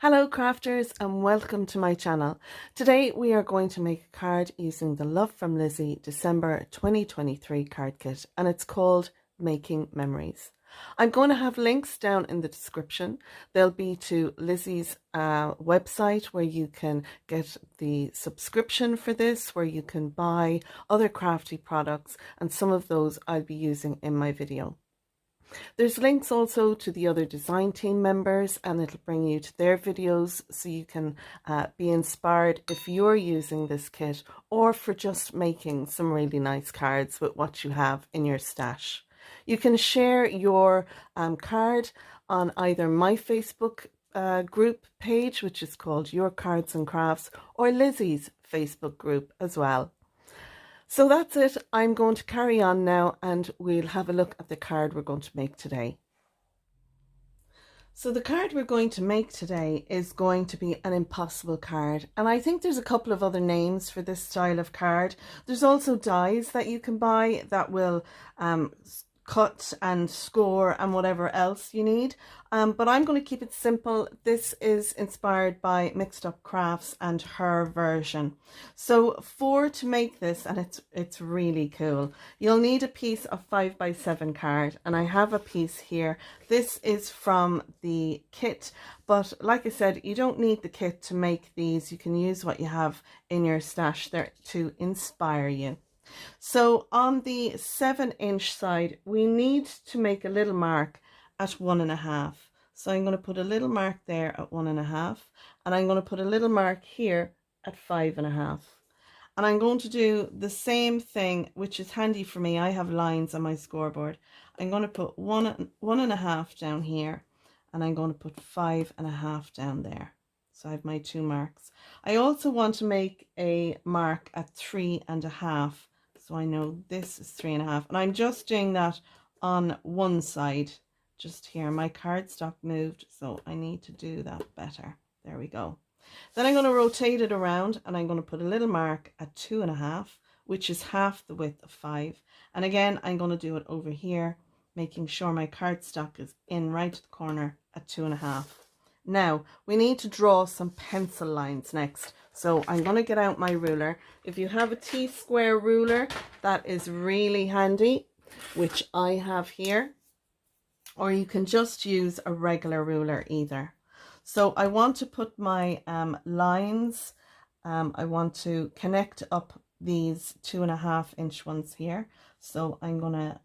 Hello crafters and welcome to my channel. Today we are going to make a card using the Love from Lizi December 2023 card kit, and it's called Making Memories. I'm going to have links down in the description. They'll be to Lizi's website where you can get the subscription for this, where you can buy other crafty products, and some of those I'll be using in my video. There's links also to the other design team members, and it'll bring you to their videos so you can be inspired if you're using this kit or for just making some really nice cards with what you have in your stash. You can share your card on either my Facebook group page, which is called Your Cards and Crafts, or Lizi's Facebook group as well. So that's it. I'm going to carry on now and we'll have a look at the card we're going to make today. So the card we're going to make today is going to be an impossible card, and I think there's a couple of other names for this style of card. There's also dies that you can buy that will cut and score and whatever else you need, but I'm going to keep it simple. This is inspired by Mixed Up Crafts and her version. So to make this, and it's really cool, you'll need a piece of 5x7 card, and I have a piece here. This is from the kit, but like I said, you don't need the kit to make these. You can use what you have in your stash there to inspire you. So on the 7-inch side, we need to make a little mark at 1.5. So I'm going to put a little mark there at 1.5, and I'm going to put a little mark here at 5.5. And I'm going to do the same thing, which is handy for me. I have lines on my scoreboard. I'm going to put 1.5 down here, and I'm going to put 5.5 down there. So I have my two marks. I also want to make a mark at 3.5. So I know this is 3.5, and I'm just doing that on one side, just here. My cardstock moved, so I need to do that better. There we go. Then I'm going to rotate it around, and I'm going to put a little mark at 2.5, which is half the width of 5. And again, I'm going to do it over here, making sure my cardstock is in right at the corner at 2.5. Now we need to draw some pencil lines next. So I'm going to get out my ruler. If you have a T-square ruler, that is really handy, which I have here, or you can just use a regular ruler either. So I want to put my lines, I want to connect up these 2.5-inch ones here. So I'm going to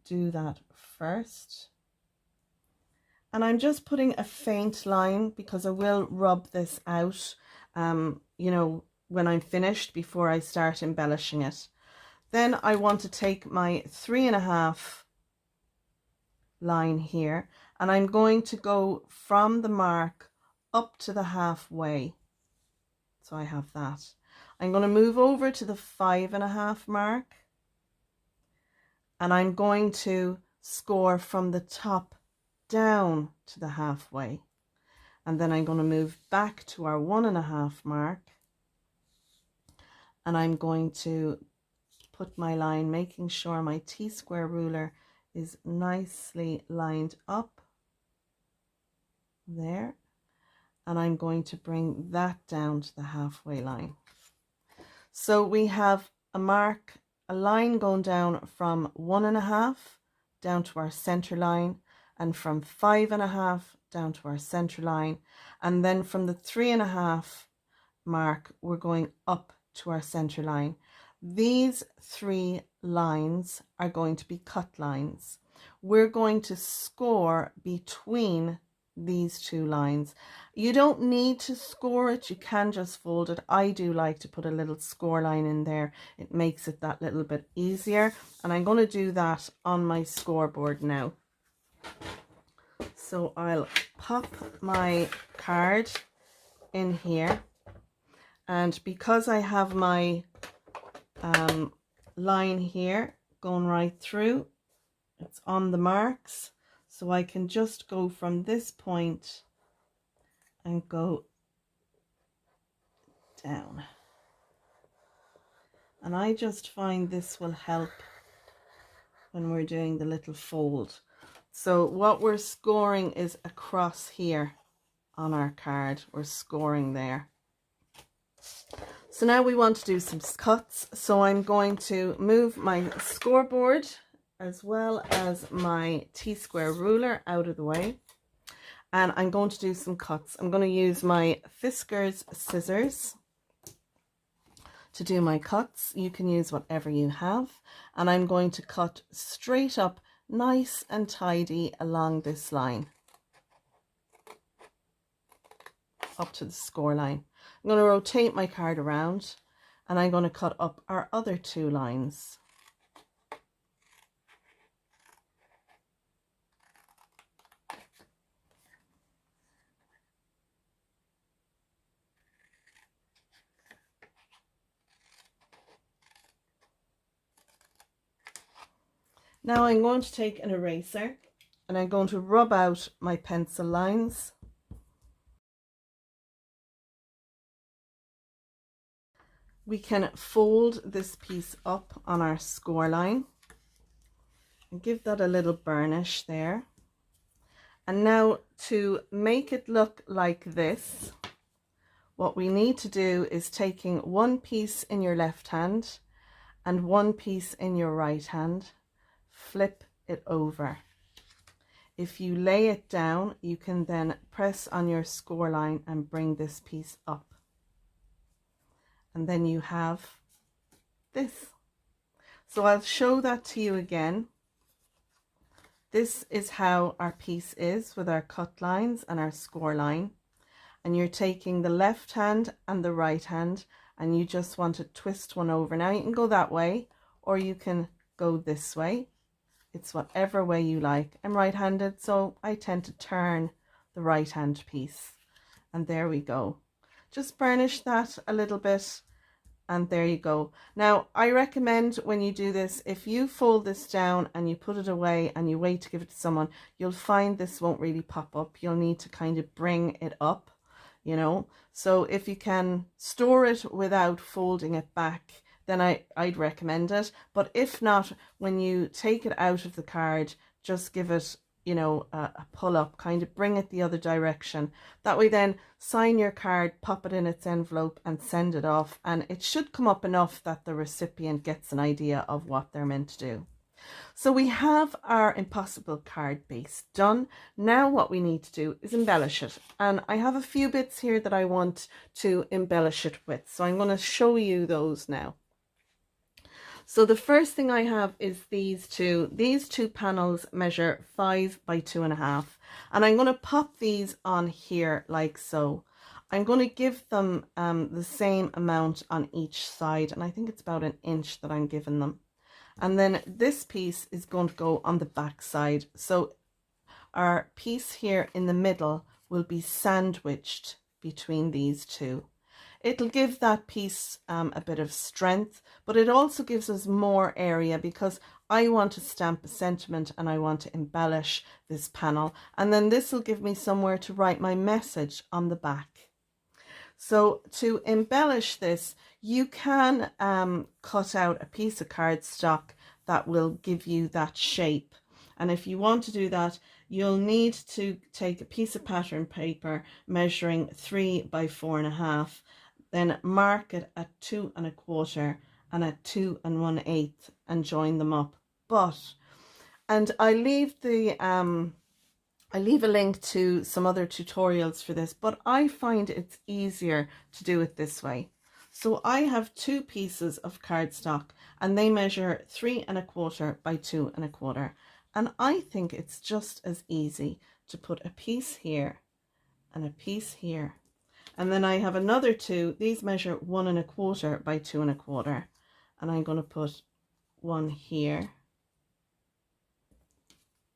do that first. And I'm just putting a faint line because I will rub this out, you know, when I'm finished, before I start embellishing it. Then I want to take my 3.5 line here, and I'm going to go from the mark up to the halfway. So I have that. I'm going to move over to the 5.5 mark, and I'm going to score from the top down to the halfway, and then I'm going to move back to our 1.5 mark, and I'm going to put my line, making sure my T-square ruler is nicely lined up there, and I'm going to bring that down to the halfway line. So we have a mark, a line going down from 1.5 down to our center line, and from 5.5 down to our center line, and then from the 3.5 mark we're going up to our center line. These 3 lines are going to be cut lines. We're going to score between these 2 lines. You don't need to score it, you can just fold it. I do like to put a little score line in there. It makes it that little bit easier, and I'm going to do that on my scoreboard now. So I'll pop my card in here, and because I have my line here going right through, it's on the marks, so I can just go from this point and go down. And I just find this will help when we're doing the little fold. So what we're scoring is across here on our card. We're scoring there. So now we want to do some cuts. So I'm going to move my scoreboard as well as my T-square ruler out of the way. And I'm going to do some cuts. I'm going to use my Fiskars scissors to do my cuts. You can use whatever you have. And I'm going to cut straight up, nice and tidy along this line, up to the score line. I'm going to rotate my card around and I'm going to cut up our other two lines. Now I'm going to take an eraser and I'm going to rub out my pencil lines. We can fold this piece up on our score line and give that a little burnish there. And now to make it look like this, what we need to do is taking one piece in your left hand and one piece in your right hand, flip it over. If you lay it down, you can then press on your score line and bring this piece up. And then you have this. So I'll show that to you again. This is how our piece is with our cut lines and our score line. And you're taking the left hand and the right hand and you just want to twist one over. Now you can go that way or you can go this way. It's whatever way you like. I'm right-handed, so I tend to turn the right hand piece. And there we go. Just burnish that a little bit and there you go. Now I recommend when you do this, if you fold this down and you put it away and you wait to give it to someone, you'll find this won't really pop up. You'll need to kind of bring it up, you know. So if you can store it without folding it back, then I'd recommend it. But if not, when you take it out of the card, just give it, you know, a pull up, kind of bring it the other direction. That way then sign your card, pop it in its envelope and send it off. And it should come up enough that the recipient gets an idea of what they're meant to do. So we have our impossible card base done. Now what we need to do is embellish it. And I have a few bits here that I want to embellish it with. So I'm going to show you those now. So the first thing I have is these two. These two panels measure 5 by 2.5. And I'm going to pop these on here like so. I'm going to give them the same amount on each side. And I think it's about 1 inch that I'm giving them. And then this piece is going to go on the back side. So our piece here in the middle will be sandwiched between these two. It'll give that piece a bit of strength, but it also gives us more area because I want to stamp a sentiment and I want to embellish this panel. And then this will give me somewhere to write my message on the back. So to embellish this, you can cut out a piece of cardstock that will give you that shape. And if you want to do that, you'll need to take a piece of pattern paper measuring 3 by 4.5. Then mark it at 2 1/4 and at 2 1/8 and join them up. And I leave a link to some other tutorials for this, but I find it's easier to do it this way. So I have 2 pieces of cardstock and they measure 3 1/4 by 2 1/4. And I think it's just as easy to put a piece here and a piece here. And then I have another 2, these measure 1 1/4 by 2 1/4. And I'm going to put one here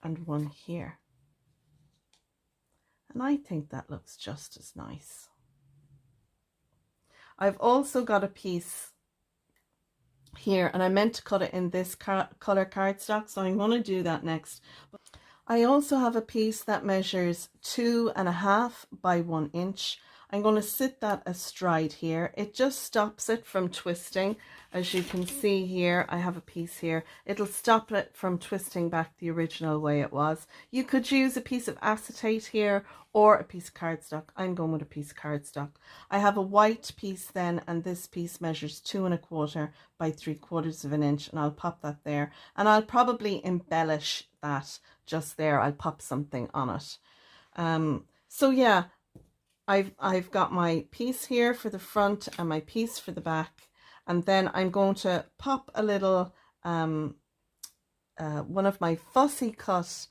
and one here. And I think that looks just as nice. I've also got a piece here and I meant to cut it in this color cardstock, so I'm going to do that next. I also have a piece that measures 2.5 by 1 inch. I'm going to sit that astride here. It just stops it from twisting. As you can see here, I have a piece here. It'll stop it from twisting back the original way it was. You could use a piece of acetate here or a piece of cardstock. I'm going with a piece of cardstock. I have a white piece then, and this piece measures 2 1/4 by 3/4 of an inch, and I'll pop that there. And I'll probably embellish that just there. I'll pop something on it. So yeah, I've got my piece here for the front and my piece for the back, and then I'm going to pop a little one of my fussy cut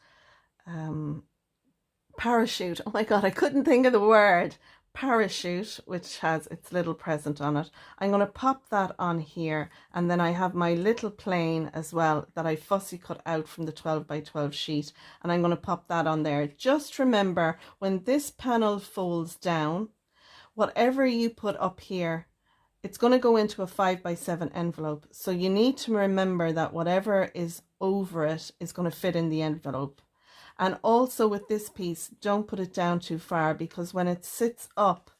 parachute. Oh my god, I couldn't think of the word. Parachute, which has its little present on it. I'm going to pop that on here, and then I have my little plane as well that I fussy cut out from the 12 by 12 sheet, and I'm going to pop that on there. Just remember, when this panel folds down, whatever you put up here, it's going to go into a 5 by 7 envelope, so you need to remember that whatever is over it is going to fit in the envelope. And also with this piece, don't put it down too far, because when it sits up,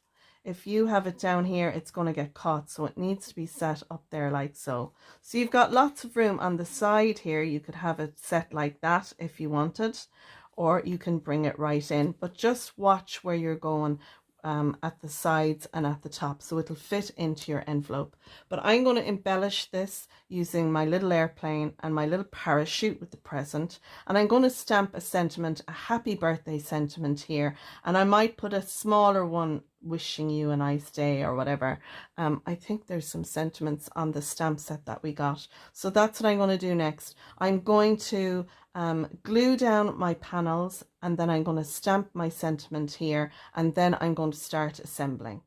if you have it down here, it's going to get caught. So it needs to be set up there like so. So you've got lots of room on the side here. You could have it set like that if you wanted, or you can bring it right in. But just watch where you're going at the sides and at the top, so it'll fit into your envelope. But I'm going to embellish this using my little airplane and my little parachute with the present, and I'm going to stamp a sentiment, a happy birthday sentiment here, and I might put a smaller one wishing you a nice day or whatever. I think there's some sentiments on the stamp set that we got, so that's what I'm going to do next. I'm going to glue down my panels, and then I'm going to stamp my sentiment here, and then I'm going to start assembling.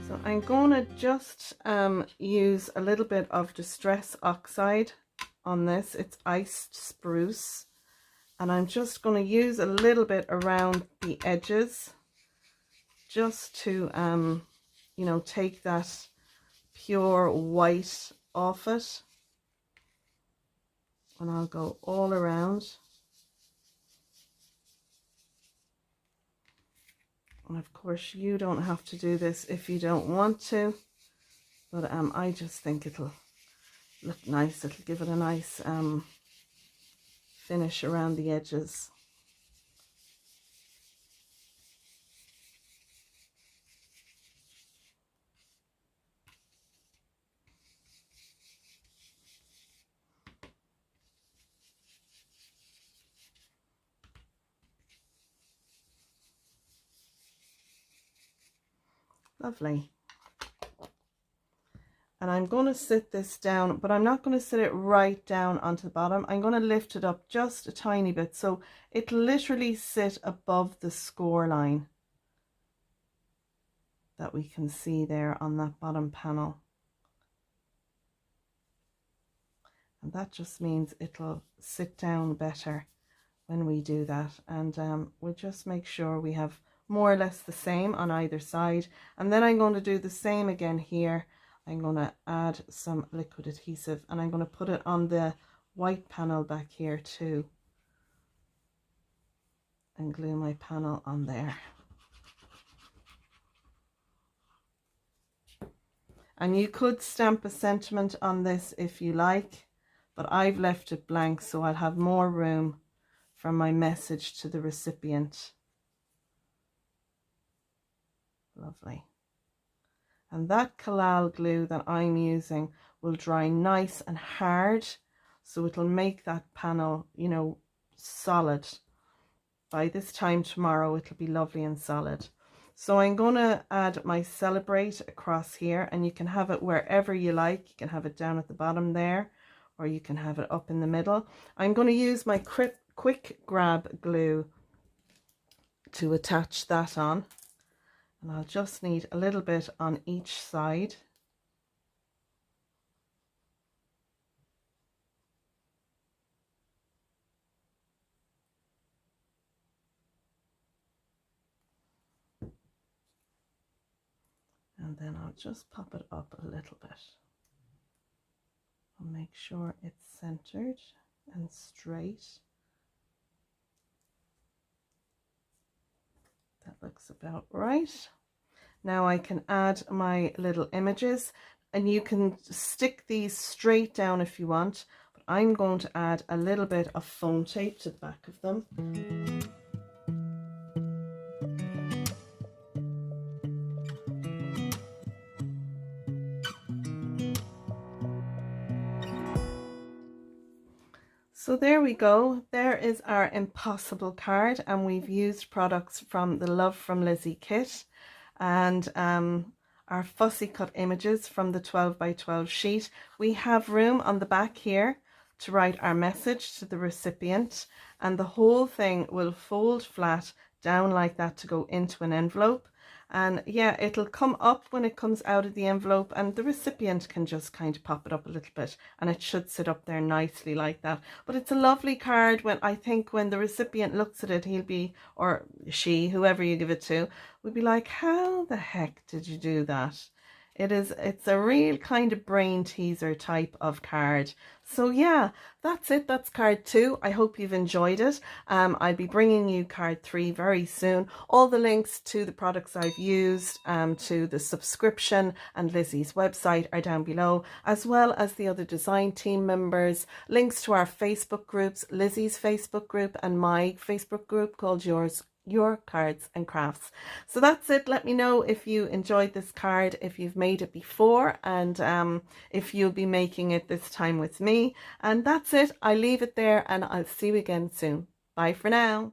So I'm going to just use a little bit of Distress Oxide on this. It's iced spruce, and I'm just going to use a little bit around the edges just to you know, take that pure white off it, and I'll go all around. And of course, you don't have to do this if you don't want to, but I just think it'll look nice. It'll give it a nice finish around the edges. Lovely. And I'm going to sit this down, but I'm not going to sit it right down onto the bottom. I'm going to lift it up just a tiny bit, so it literally sit above the score line that we can see there on that bottom panel. And that just means it'll sit down better when we do that. And we'll just make sure we have more or less the same on either side. And then I'm going to do the same again here. I'm going to add some liquid adhesive, and I'm going to put it on the white panel back here too, and glue my panel on there. And you could stamp a sentiment on this if you like, but I've left it blank so I'll have more room for my message to the recipient. Lovely. And that collal glue that I'm using will dry nice and hard, so it'll make that panel, you know, solid. By this time tomorrow it'll be lovely and solid. So I'm going to add my Celebrate across here, and you can have it wherever you like. You can have it down at the bottom there, or you can have it up in the middle. I'm going to use my quick grab glue to attach that on, and I'll just need a little bit on each side. And then I'll just pop it up a little bit. I'll make sure it's centered and straight. That looks about right. Now I can add my little images, and you can stick these straight down if you want, but I'm going to add a little bit of foam tape to the back of them. So there we go. There is our impossible card, and we've used products from the Love from Lizi kit and our fussy cut images from the 12 by 12 sheet. We have room on the back here to write our message to the recipient, and the whole thing will fold flat down like that to go into an envelope. And yeah, it'll come up when it comes out of the envelope, and the recipient can just kind of pop it up a little bit, and it should sit up there nicely like that. But it's a lovely card. When I think when the recipient looks at it, he'll be, or she, whoever you give it to, will be like, how the heck did you do that? It's a real kind of brain teaser type of card. So yeah, that's it. That's card 2. I hope you've enjoyed it. I'll be bringing you card 3 very soon. All the links to the products I've used, to the subscription and Lizi's website are down below, as well as the other design team members, links to our Facebook groups, Lizi's Facebook group and my Facebook group called Your Cards and Crafts. So that's it. Let me know if you enjoyed this card, if you've made it before, and if you'll be making it this time with me. And that's it. I leave it there, and I'll see you again soon. Bye for now.